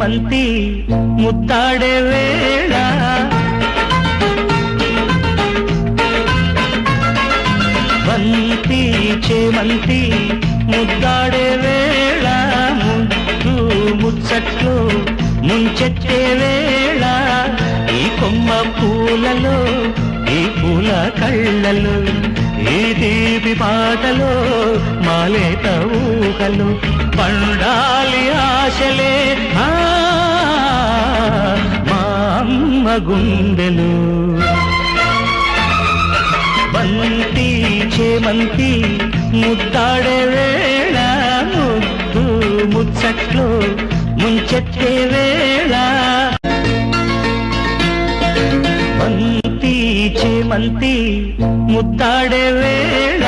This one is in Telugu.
చేమంతి ముద్దాడే వేళ బంతి చేమంతి ముద్దాడే వేళ ముద్దు ముచ్చట్లు ముంచెత్తే వేళ ఈ కొమ్మ పూలలో ఈ పూల కళ్ళలో ఈ దీపి పాటలో మాలేత ఊహలు పండాలి ఆశలే మా అమ్మ గుండెలు బంతి చేమంతి ముద్దాడే వేళ ముద్దు ముచ్చట్లు ముంచెత్తే వేళ బంతి చేమంతి ముద్దాడే వేళ